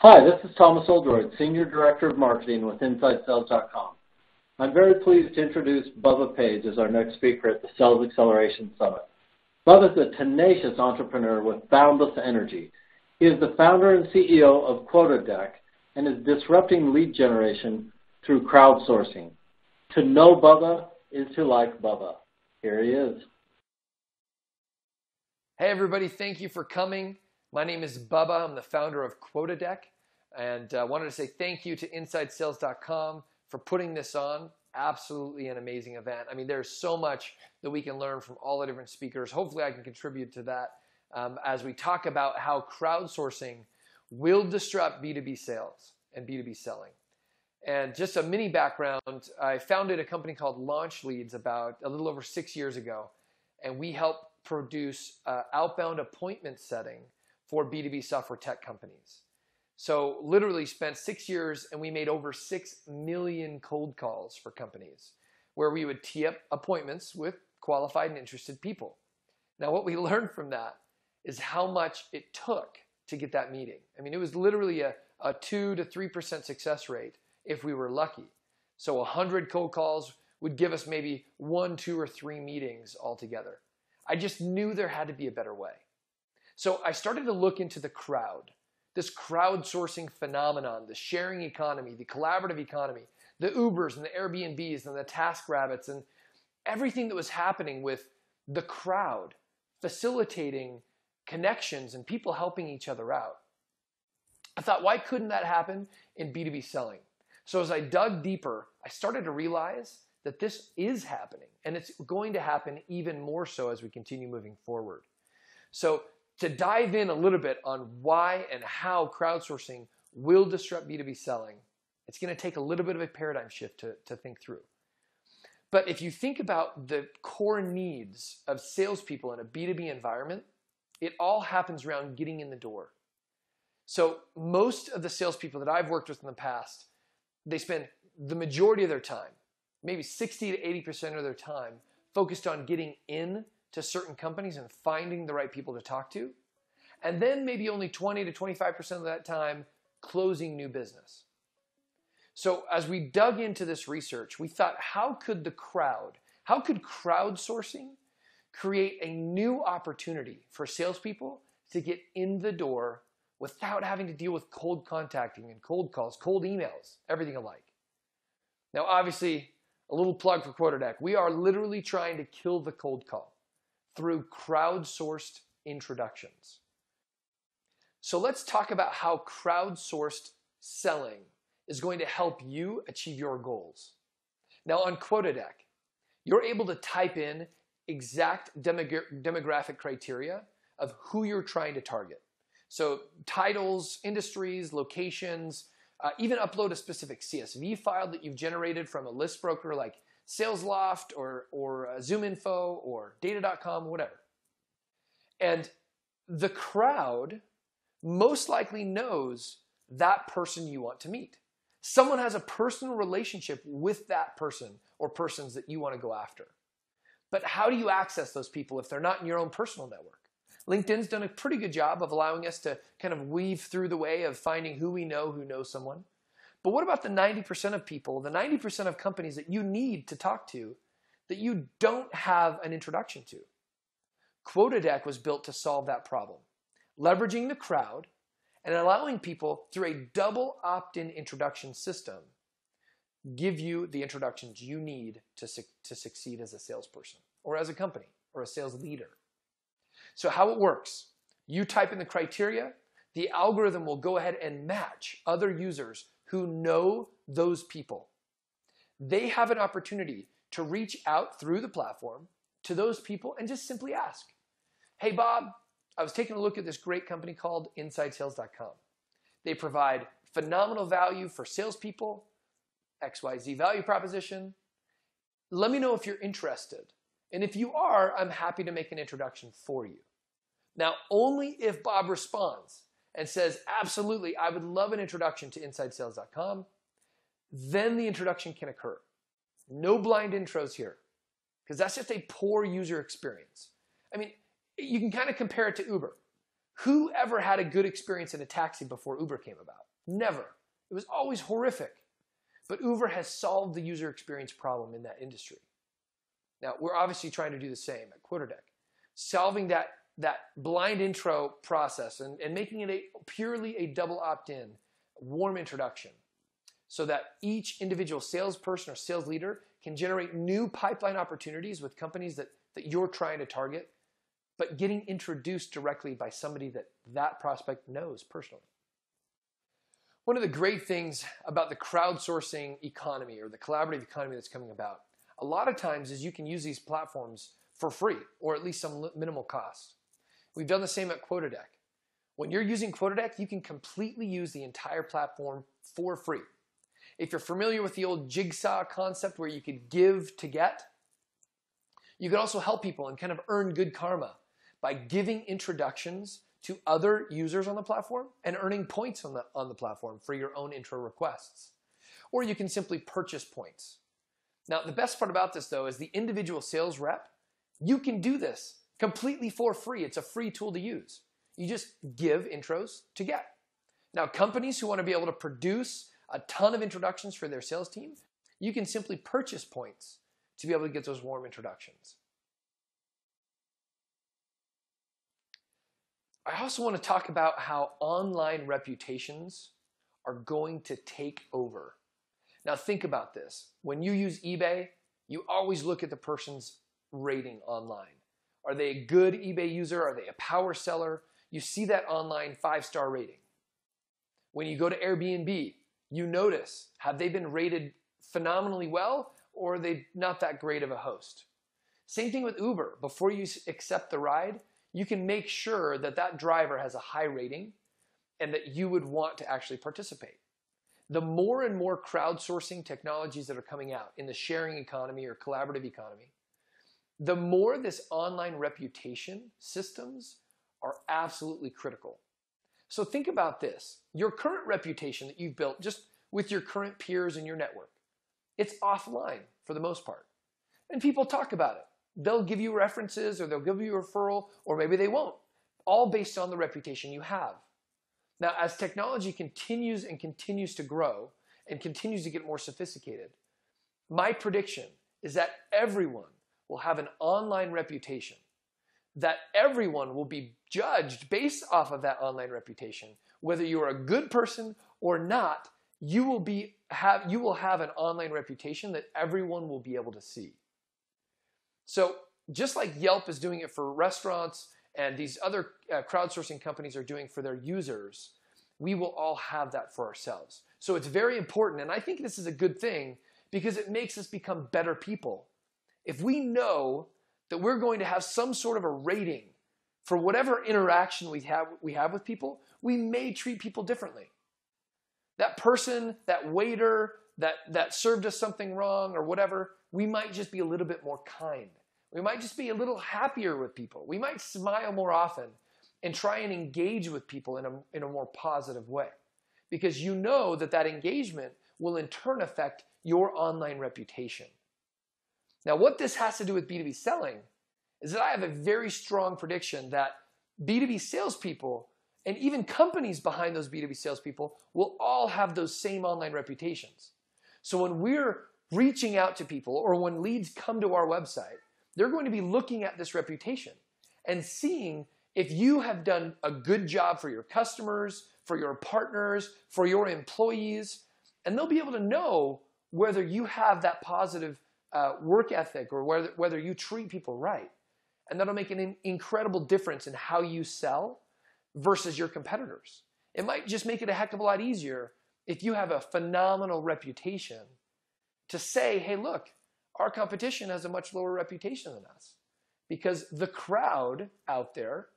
Hi, this is Thomas Oldroyd, Senior Director of Marketing with InsideSales.com. I'm very pleased to introduce Bubba Page as our next speaker at the Sales Acceleration Summit. Bubba is a tenacious entrepreneur with boundless energy. He is the founder and CEO of QuotaDeck and is disrupting lead generation through crowdsourcing. To know Bubba is to like Bubba. Here he is. Hey everybody, thank you for coming. My name is Bubba. I'm the founder of QuotaDeck, and I wanted to say thank you to InsideSales.com for putting this on. Absolutely an amazing event. I mean, there's so much that we can learn from all the different speakers. Hopefully I can contribute to that as we talk about how crowdsourcing will disrupt B2B sales and B2B selling. And just a mini background, I founded a company called Launch Leads about a little over 6 years ago, and we help produce outbound appointment setting for B2B software tech companies. So literally spent 6 years and we made over 6 million cold calls for companies where we would tee up appointments with qualified and interested people. Now what we learned from that is how much it took to get that meeting. I mean, it was literally a 2 to 3% success rate if we were lucky. So 100 cold calls would give us maybe 1, 2, or 3 meetings altogether. I just knew there had to be a better way. So I started to look into the crowd, this crowdsourcing phenomenon, the sharing economy, the collaborative economy, the Ubers and the Airbnbs and the TaskRabbits and everything that was happening with the crowd facilitating connections and people helping each other out. I thought, why couldn't that happen in B2B selling? So as I dug deeper, I started to realize that this is happening, and it's going to happen even more so as we continue moving forward. So to dive in a little bit on why and how crowdsourcing will disrupt B2B selling, it's going to take a little bit of a paradigm shift to think through. But if you think about the core needs of salespeople in a B2B environment, it all happens around getting in the door. So most of the salespeople that I've worked with in the past, they spend the majority of their time, maybe 60 to 80% of their time, focused on getting in to certain companies and finding the right people to talk to. And then maybe only 20 to 25% of that time closing new business. So as we dug into this research, we thought, how could crowdsourcing create a new opportunity for salespeople to get in the door without having to deal with cold contacting and cold calls, cold emails, everything alike? Now, obviously, a little plug for QuotaDeck. We are literally trying to kill the cold call through crowdsourced introductions. So let's talk about how crowdsourced selling is going to help you achieve your goals. Now on QuotaDeck, you're able to type in exact demographic criteria of who you're trying to target. So titles, industries, locations, even upload a specific CSV file that you've generated from a list broker like SalesLoft or ZoomInfo or Data.com, whatever. And the crowd most likely knows that person you want to meet. Someone has a personal relationship with that person or persons that you want to go after. But how do you access those people if they're not in your own personal network? LinkedIn's done a pretty good job of allowing us to kind of weave through the way of finding who we know who knows someone. But what about the 90% of people, the 90% of companies that you need to talk to that you don't have an introduction to? QuotaDeck was built to solve that problem, leveraging the crowd and allowing people through a double opt-in introduction system give you the introductions you need to succeed as a salesperson or as a company or a sales leader. So how it works, you type in the criteria, the algorithm will go ahead and match other users who know those people. They have an opportunity to reach out through the platform to those people and just simply ask, hey Bob, I was taking a look at this great company called InsideSales.com. They provide phenomenal value for salespeople, XYZ value proposition. Let me know if you're interested. And if you are, I'm happy to make an introduction for you. Now, only if Bob responds and says, absolutely, I would love an introduction to InsideSales.com, then the introduction can occur. No blind intros here, because that's just a poor user experience. I mean, you can kind of compare it to Uber. Who ever had a good experience in a taxi before Uber came about? Never. It was always horrific. But Uber has solved the user experience problem in that industry. Now, we're obviously trying to do the same at QuotaDeck, solving that blind intro process and making it purely a double opt-in, warm introduction, so that each individual salesperson or sales leader can generate new pipeline opportunities with companies that you're trying to target, but getting introduced directly by somebody that prospect knows personally. One of the great things about the crowdsourcing economy or the collaborative economy that's coming about, a lot of times is you can use these platforms for free or at least some minimal cost. We've done the same at QuotaDeck. When you're using QuotaDeck, you can completely use the entire platform for free. If you're familiar with the old jigsaw concept where you could give to get, you could also help people and kind of earn good karma by giving introductions to other users on the platform and earning points on the platform for your own intro requests. Or you can simply purchase points. Now, the best part about this, though, is the individual sales rep, you can do this completely for free. It's a free tool to use. You just give intros to get. Now, companies who want to be able to produce a ton of introductions for their sales team, you can simply purchase points to be able to get those warm introductions. I also want to talk about how online reputations are going to take over. Now think about this. When you use eBay, you always look at the person's rating online. Are they a good eBay user? Are they a power seller? You see that online 5-star rating. When you go to Airbnb, you notice, have they been rated phenomenally well or are they not that great of a host? Same thing with Uber. Before you accept the ride, you can make sure that that driver has a high rating and that you would want to actually participate. The more and more crowdsourcing technologies that are coming out in the sharing economy or collaborative economy, the more this online reputation systems are absolutely critical. So think about this. Your current reputation that you've built just with your current peers in your network, it's offline for the most part. And people talk about it. They'll give you references or they'll give you a referral or maybe they won't, all based on the reputation you have. Now, as technology continues and continues to grow and continues to get more sophisticated, my prediction is that everyone will have an online reputation, that everyone will be judged based off of that online reputation. Whether you're a good person or not, you will have an online reputation that everyone will be able to see. So just like Yelp is doing it for restaurants and these other crowdsourcing companies are doing for their users, we will all have that for ourselves. So it's very important, and I think this is a good thing because it makes us become better people. If we know that we're going to have some sort of a rating for whatever interaction we have with people, we may treat people differently. That person, that waiter, that served us something wrong or whatever, we might just be a little bit more kind. We might just be a little happier with people. We might smile more often and try and engage with people in a more positive way. Because you know that engagement will in turn affect your online reputation. Now, what this has to do with B2B selling is that I have a very strong prediction that B2B salespeople and even companies behind those B2B salespeople will all have those same online reputations. So when we're reaching out to people or when leads come to our website, they're going to be looking at this reputation and seeing if you have done a good job for your customers, for your partners, for your employees, and they'll be able to know whether you have that positive work ethic or whether you treat people right. And that'll make an incredible difference in how you sell versus your competitors. It might just make it a heck of a lot easier if you have a phenomenal reputation to say, hey, look, our competition has a much lower reputation than us because the crowd out there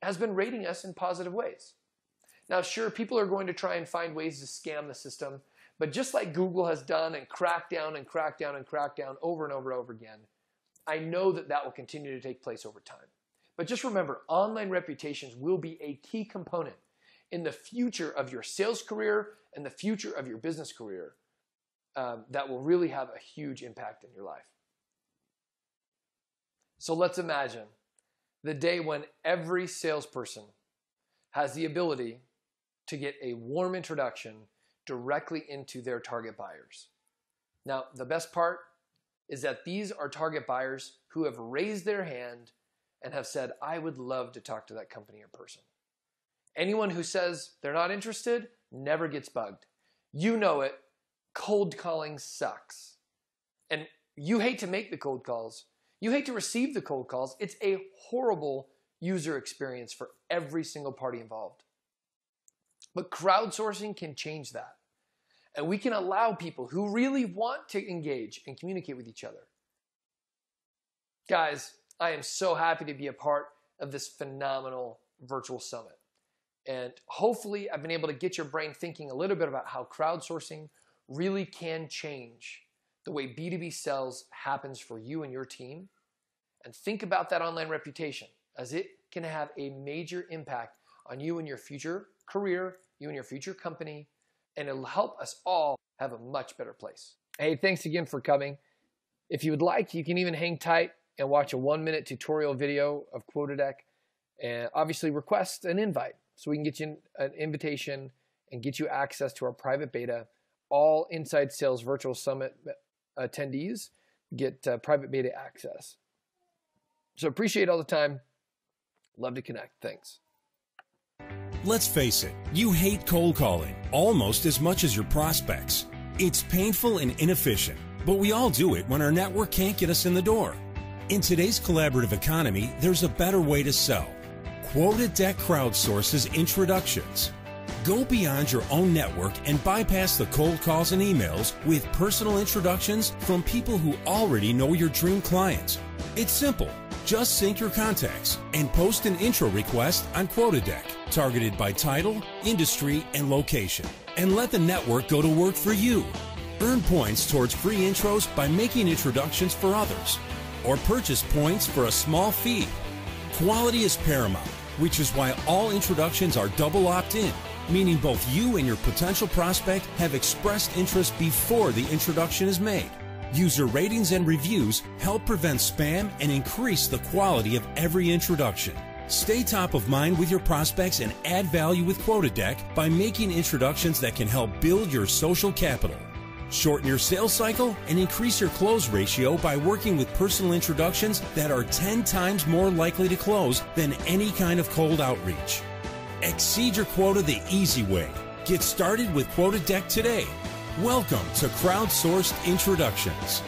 has been rating us in positive ways. Now, sure, people are going to try and find ways to scam the system, but just like Google has done and cracked down and cracked down and cracked down over and over and over again, I know that will continue to take place over time. But just remember, online reputations will be a key component in the future of your sales career and the future of your business career that will really have a huge impact in your life. So let's imagine the day when every salesperson has the ability to get a warm introduction directly into their target buyers. Now, the best part is that these are target buyers who have raised their hand and have said, I would love to talk to that company in person. Anyone who says they're not interested never gets bugged. You know it. Cold calling sucks. And you hate to make the cold calls. You hate to receive the cold calls. It's a horrible user experience for every single party involved. But crowdsourcing can change that. And we can allow people who really want to engage and communicate with each other. Guys, I am so happy to be a part of this phenomenal virtual summit. And hopefully I've been able to get your brain thinking a little bit about how crowdsourcing really can change the way B2B sales happens for you and your team. And think about that online reputation, as it can have a major impact on you and your future career, you and your future company, and it'll help us all have a much better place. Hey, thanks again for coming. If you would like, you can even hang tight and watch a 1-minute tutorial video of QuotaDeck, and obviously request an invite so we can get you an invitation and get you access to our private beta. All Inside Sales Virtual Summit attendees get private beta access. So appreciate all the time. Love to connect. Thanks. Let's face it, you hate cold calling almost as much as your prospects. It's painful and inefficient, but we all do it when our network can't get us in the door. In today's collaborative economy, there's a better way to sell. QuotaDeck crowdsources introductions. Go beyond your own network and bypass the cold calls and emails with personal introductions from people who already know your dream clients. It's simple. Just sync your contacts and post an intro request on QuotaDeck, targeted by title, industry, and location. And let the network go to work for you. Earn points towards free intros by making introductions for others, or purchase points for a small fee. Quality is paramount, which is why all introductions are double opt-in, meaning both you and your potential prospect have expressed interest before the introduction is made. User ratings and reviews help prevent spam and increase the quality of every introduction. Stay top of mind with your prospects and add value with QuotaDeck by making introductions that can help build your social capital. Shorten your sales cycle and increase your close ratio by working with personal introductions that are 10 times more likely to close than any kind of cold outreach. Exceed your quota the easy way. Get started with QuotaDeck today. Welcome to Crowdsourced Introductions.